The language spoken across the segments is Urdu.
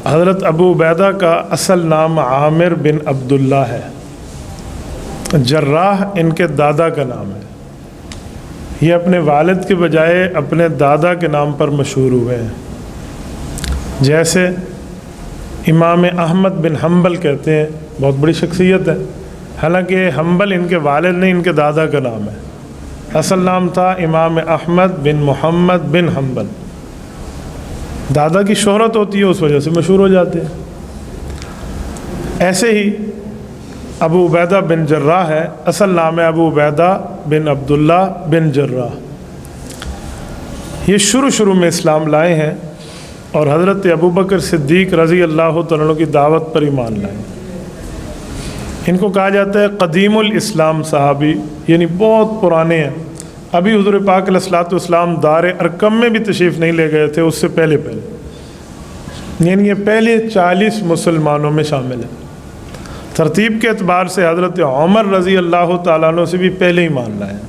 حضرت ابو عبیدہ کا اصل نام عامر بن عبداللہ ہے، جراح ان کے دادا کا نام ہے۔ یہ اپنے والد کے بجائے اپنے دادا کے نام پر مشہور ہوئے ہیں۔ جیسے امام احمد بن حنبل کہتے ہیں، بہت بڑی شخصیت ہے، حالانکہ حنبل ان کے والد نہیں، ان کے دادا کا نام ہے۔ اصل نام تھا امام احمد بن محمد بن حنبل، دادا کی شہرت ہوتی ہے اس وجہ سے مشہور ہو جاتے ہیں۔ ایسے ہی ابو عبیدہ بن جراح ہے، اصل نام ہے ابو عبیدہ بن عبداللہ بن جراح۔ یہ شروع میں اسلام لائے ہیں اور حضرت ابوبکر صدیق رضی اللہ تعالیٰ عنہ کی دعوت پر ایمان لائے۔ ان کو کہا جاتا ہے قدیم الاسلام صحابی، یعنی بہت پرانے ہیں۔ ابھی حضور پاک علیہ الصلوۃ والسلام دار ارقم میں بھی تشریف نہیں لے گئے تھے، اس سے پہلے یعنی یہ پہلے 40 مسلمانوں میں شامل ہیں۔ ترتیب کے اعتبار سے حضرت عمر رضی اللہ تعالیٰ عنہ سے بھی پہلے ایمان لائے ہیں۔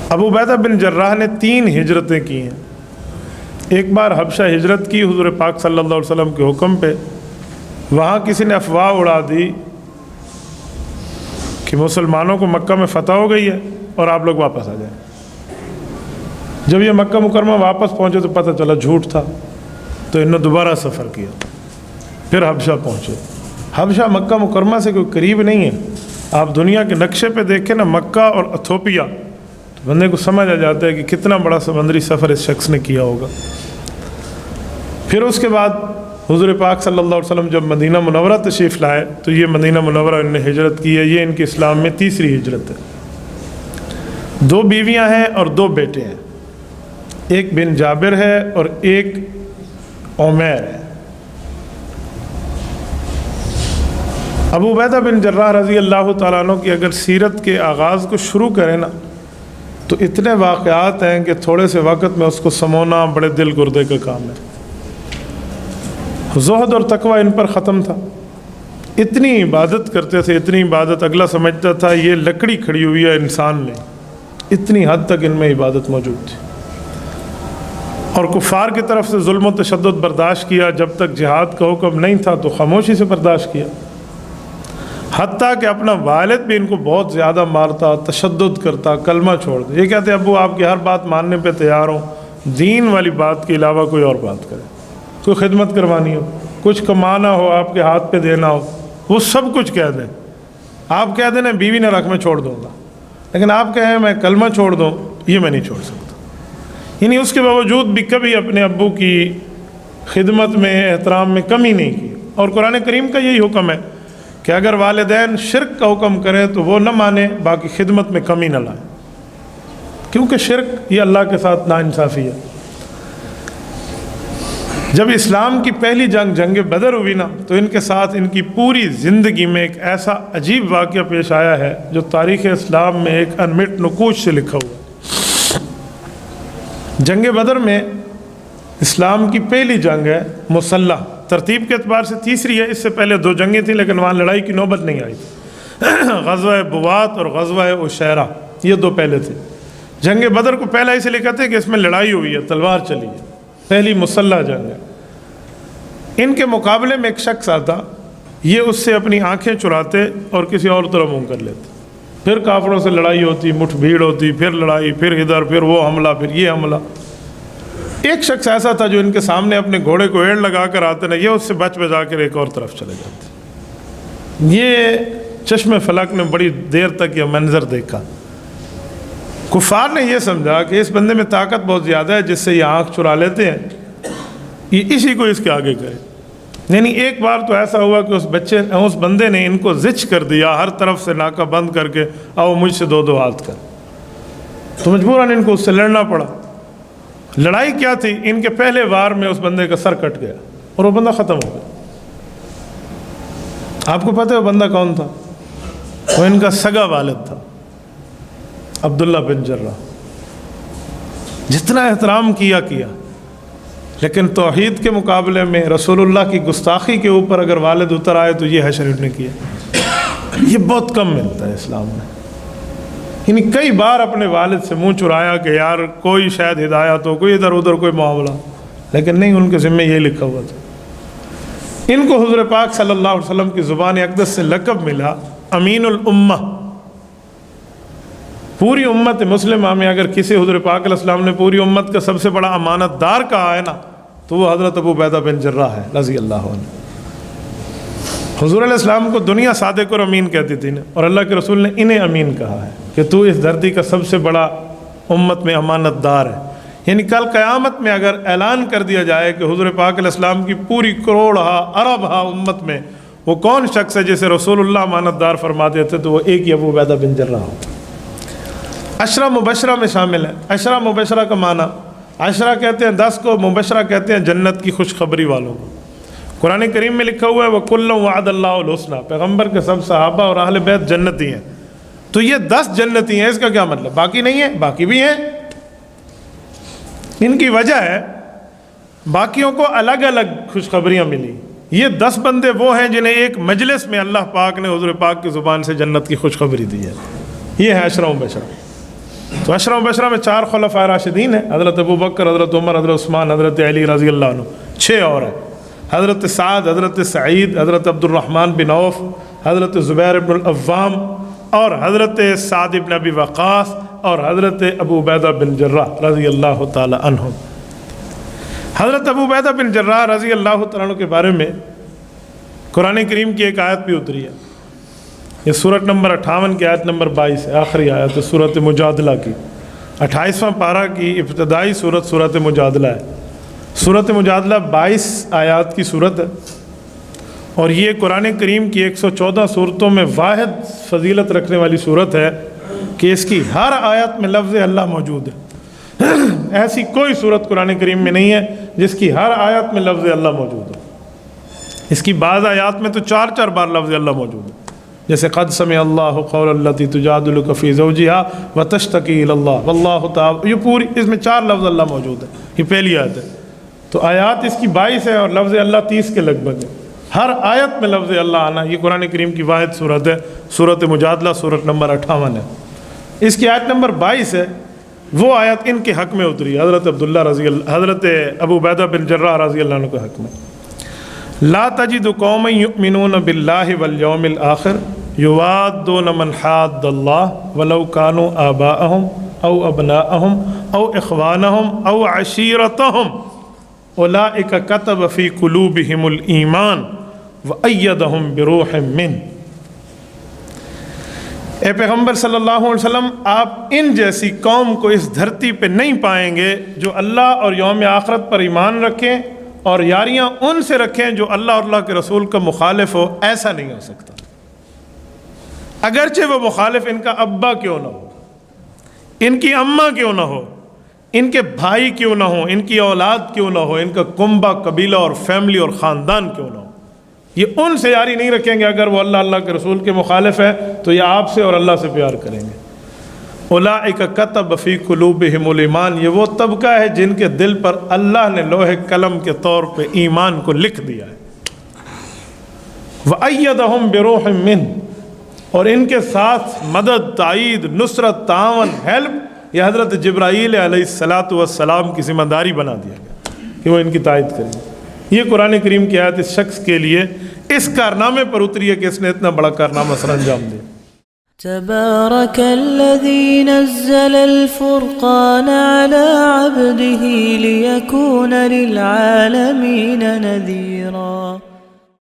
ابو عبیدہ بن جراح نے 3 ہجرتیں کی ہیں۔ ایک بار حبشہ ہجرت کی حضور پاک صلی اللہ علیہ وسلم کے حکم پہ، وہاں کسی نے افواہ اڑا دی کہ مسلمانوں کو مکہ میں فتح ہو گئی ہے اور آپ لوگ واپس آ جائیں۔ جب یہ مکہ مکرمہ واپس پہنچے تو پتہ چلا جھوٹ تھا، تو انہوں نے دوبارہ سفر کیا، پھر حبشہ پہنچے۔ حبشہ مکہ مکرمہ سے کوئی قریب نہیں ہے۔ آپ دنیا کے نقشے پہ دیکھیں نا، مکہ اور ایتھوپیا، تو بندے کو سمجھ آ جاتا ہے کہ کتنا بڑا سمندری سفر اس شخص نے کیا ہوگا۔ پھر اس کے بعد حضور پاک صلی اللہ علیہ وسلم جب مدینہ منورہ تشریف لائے تو یہ مدینہ منورہ انہوں نے ہجرت کی ہے۔ یہ ان کے اسلام میں 3ری ہجرت ہے۔ 2 بیویاں ہیں اور 2 بیٹے ہیں، ایک بن جابر ہے اور ایک عمیر ہے۔ ابو عبیدہ بن جراح رضی اللہ تعالیٰ عنہ کی اگر سیرت کے آغاز کو شروع کریں نا تو اتنے واقعات ہیں کہ تھوڑے سے وقت میں اس کو سمونا بڑے دل گردے کا کام ہے۔ زہد اور تقوی ان پر ختم تھا، اتنی عبادت کرتے تھے، اتنی عبادت اگلا سمجھتا تھا یہ لکڑی کھڑی ہوئی ہے انسان نے، اتنی حد تک ان میں عبادت موجود تھی۔ اور کفار کی طرف سے ظلم و تشدد برداشت کیا، جب تک جہاد کا حکم نہیں تھا تو خاموشی سے برداشت کیا، حتیٰ کہ اپنا والد بھی ان کو بہت زیادہ مارتا، تشدد کرتا، کلمہ چھوڑ دے۔ یہ کہتے ابو آپ کی ہر بات ماننے پہ تیار ہوں، دین والی بات کے علاوہ کوئی اور بات کرے، کوئی خدمت کروانی ہو، کچھ کمانا ہو، آپ کے ہاتھ پہ دینا ہو، وہ سب کچھ کہہ دیں۔ آپ کہہ دیں بیوی نہ رکھ میں چھوڑ دوں گا، لیکن آپ کہیں میں کلمہ چھوڑ دوں، یہ میں نہیں چھوڑ سکتا۔ یعنی اس کے باوجود بھی کبھی اپنے ابو کی خدمت میں، احترام میں کمی نہیں کی۔ اور قرآن کریم کا یہی حکم ہے کہ اگر والدین شرک کا حکم کریں تو وہ نہ مانے، باقی خدمت میں کمی نہ لائیں، کیونکہ شرک یہ اللہ کے ساتھ ناانصافی ہے۔ جب اسلام کی پہلی جنگ بدر ہوئی نا تو ان کے ساتھ ان کی پوری زندگی میں ایک ایسا عجیب واقعہ پیش آیا ہے جو تاریخ اسلام میں ایک انمٹ نقوش سے لکھا ہوا ہے۔ جنگ بدر میں اسلام کی پہلی جنگ ہے مسلح، ترتیب کے اعتبار سے 3ری ہے، اس سے پہلے 2 جنگیں تھیں لیکن وہاں لڑائی کی نوبت نہیں آئی تھی۔ غزوہ بوات اور غزوہ عشیرہ، یہ 2 پہلے تھے۔ جنگ بدر کو پہلا اسے لکھا تھا کہ اس میں لڑائی ہوئی ہے، تلوار چلی ہے، پہلی مسلح جنگ ہے۔ ان کے مقابلے میں ایک شخص آتا، یہ اس سے اپنی آنکھیں چراتے اور کسی اور طرف منہ کر لیتے، پھر کافروں سے لڑائی ہوتی، مٹھ بھیڑ ہوتی، پھر لڑائی، پھر ادھر، پھر وہ حملہ، پھر یہ حملہ۔ ایک شخص ایسا تھا جو ان کے سامنے اپنے گھوڑے کو ایڑ لگا کر آتے نا، یہ اس سے بچ بجا کر ایک اور طرف چلے جاتے۔ یہ چشم فلک نے بڑی دیر تک یہ منظر دیکھا۔ کفار نے یہ سمجھا کہ اس بندے میں طاقت بہت زیادہ ہے، جس سے یہ آنکھ چرا لیتے ہیں، یہ اسی کو اس کے آگے کرے۔ یعنی ایک بار تو ایسا ہوا کہ اس بندے نے ان کو زچ کر دیا، ہر طرف سے ناکہ بند کر کے، آؤ مجھ سے 2 ہاتھ کر، تو مجبوراً ان کو اس سے لڑنا پڑا۔ لڑائی کیا تھی؟ ان کے پہلے وار میں اس بندے کا سر کٹ گیا اور وہ بندہ ختم ہو گیا۔ آپ کو پتہ ہے وہ بندہ کون تھا؟ وہ ان کا سگا والد تھا، عبداللہ بن جراح۔ جتنا احترام کیا لیکن توحید کے مقابلے میں رسول اللہ کی گستاخی کے اوپر اگر والد اتر آئے تو یہ حشر نے کیا۔ یہ بہت کم ملتا ہے اسلام میں۔ یعنی کئی بار اپنے والد سے منہ چرایا کہ یار کوئی شاید ہدایت ہو، کوئی ادھر ادھر کوئی معاملہ، لیکن نہیں، ان کے ذمہ یہ لکھا ہوا تھا۔ ان کو حضور پاک صلی اللہ علیہ وسلم کی زبان اقدس سے لقب ملا امین الامہ۔ پوری امت مسلمہ میں اگر کسی حضور پاک علیہ السلام نے پوری امت کا سب سے بڑا امانت دار کہا ہے نا، تو وہ حضرت ابو عبیدہ بن جراح ہے رضی اللہ عنہ۔ حضور علیہ السلام کو دنیا صادق اور امین کہتی تھی نا، اور اللہ کے رسول نے انہیں امین کہا ہے کہ تو اس دھرتی کا سب سے بڑا امت میں امانت دار ہے۔ یعنی کل قیامت میں اگر اعلان کر دیا جائے کہ حضور پاک علیہ السلام کی پوری کروڑ ارب امت میں وہ کون شخص ہے جسے رسول اللہ امانت دار فرماتے تھے، تو وہ ایک ہی ابو عبیدہ بن جراح ہو۔ عشرہ مبشرہ میں شامل ہے۔ عشرہ مبشرہ کا معنی، عشرہ کہتے ہیں 10 کو، مبشرہ کہتے ہیں جنت کی خوشخبری والوں کو۔ قرآن کریم میں لکھا ہوا ہے وَكُلًّا وَعَدَ اللَّهُ الْحُسْنَى، پیغمبر کے سب صحابہ اور اہل بیت جنتی ہیں۔ تو یہ 10 جنتی ہیں، اس کا کیا مطلب؟ باقی نہیں ہیں؟ باقی بھی ہیں۔ ان کی وجہ ہے باقیوں کو الگ الگ خوشخبریاں ملی، یہ 10 بندے وہ ہیں جنہیں ایک مجلس میں اللہ پاک نے حضور پاک کی زبان سے جنت کی خوشخبری دی ہے۔ یہ ہے عشرہ مبشرہ۔ تو عشرہ مبشرہ میں 4 خلفائے راشدین ہیں، حضرت ابو بکر، حضرت عمر، حضرت عثمان، حضرت علی رضی اللہ عنہ۔ 6 اور ہیں، حضرت سعد، حضرت سعید، حضرت عبد الرحمن بن عوف، حضرت زبیر بن العوام، اور حضرت سعد بن ابی وقاص، اور حضرت ابو عبیدہ بن جراح رضی اللہ تعالی عنہ۔ حضرت ابو عبیدہ بن جراح رضی اللہ تعالیٰ عنہ کے بارے میں قرآن کریم کی ایک آیت بھی اتری ہے۔ یہ سورت نمبر 58 کی آیت نمبر 22 ہے، آخری آیت ہے سورت مجادلہ کی۔ 28واں پارہ کی ابتدائی سورت مجادلہ ہے۔ سورت مجادلہ 22 آیات کی سورت ہے، اور یہ قرآن کریم کی 114 سورتوں میں واحد فضیلت رکھنے والی سورت ہے کہ اس کی ہر آیت میں لفظ اللہ موجود ہے۔ ایسی کوئی سورت قرآن کریم میں نہیں ہے جس کی ہر آیت میں لفظ اللہ موجود ہے۔ اس کی بعض آیات میں تو 4 بار لفظ اللہ موجود ہے، جیسے قد سمع اللہ قول التی تجادلک فی زوجہا وتشتکی الی اللہ واللہ تعالی، یہ پوری اس میں 4 لفظ اللہ موجود ہے۔ یہ پہلی آیت ہے۔ تو آیات اس کی 22 ہے اور لفظ اللہ 30 کے لگ بھگ ہے۔ ہر آیت میں لفظ اللہ آنا، یہ قرآن کریم کی واحد صورت ہے۔ سورت مجادلہ سورت نمبر 58 ہے۔ اس کی آیت نمبر 22 ہے، وہ آیت ان کے حق میں اتری، حضرت حضرت ابو عبیدہ بن جراح رضی اللہ عنہ کے حق میں۔ لا تجد قوما یؤمنون باللہ والیوم الآخر یوادون من حاد اللہ ولو کانوا آباءہم او ابناءہم او اخوانہم او عشیرتہم اولئک کتب فی قلوبہم الایمان وایدہم بروح منہ۔ اے پیغمبر صلی اللہ علیہ وسلم، آپ ان جیسی قوم کو اس دھرتی پہ نہیں پائیں گے جو اللہ اور یوم آخرت پر ایمان رکھیں اور یاریاں ان سے رکھیں جو اللہ اور اللہ کے رسول کا مخالف ہو۔ ایسا نہیں ہو سکتا، اگرچہ وہ مخالف ان کا ابا کیوں نہ ہو، ان کی اماں کیوں نہ ہو، ان کے بھائی کیوں نہ ہو، ان کی اولاد کیوں نہ ہو، ان کا کنبہ، قبیلہ اور فیملی اور خاندان کیوں نہ ہو، یہ ان سے یاری نہیں رکھیں گے۔ اگر وہ اللہ کے رسول کے مخالف ہے تو یہ آپ سے اور اللہ سے پیار کریں گے۔ اولئک کتب فی قلوبہم الایمان، یہ وہ طبقہ ہے جن کے دل پر اللہ نے لوح قلم کے طور پہ ایمان کو لکھ دیا ہے۔ وَأَيَّدَهُمْ بِرُوحٍ مِّنْهُ، اور ان کے ساتھ مدد، تائید، نصرت، تعاون، ہیلپ، یہ حضرت جبرائیل علیہ السلام کی ذمہ داری بنا دیا گیا کہ وہ ان کی تائید کریں۔ یہ قرآن کریم کی آیت اس شخص کے لیے اس کارنامے پر اتری ہے کہ اس نے اتنا بڑا کارنامہ سر انجام دیا۔ تبارك الذي نزل الفرقان على عبده ليكون للعالمين نذيرا۔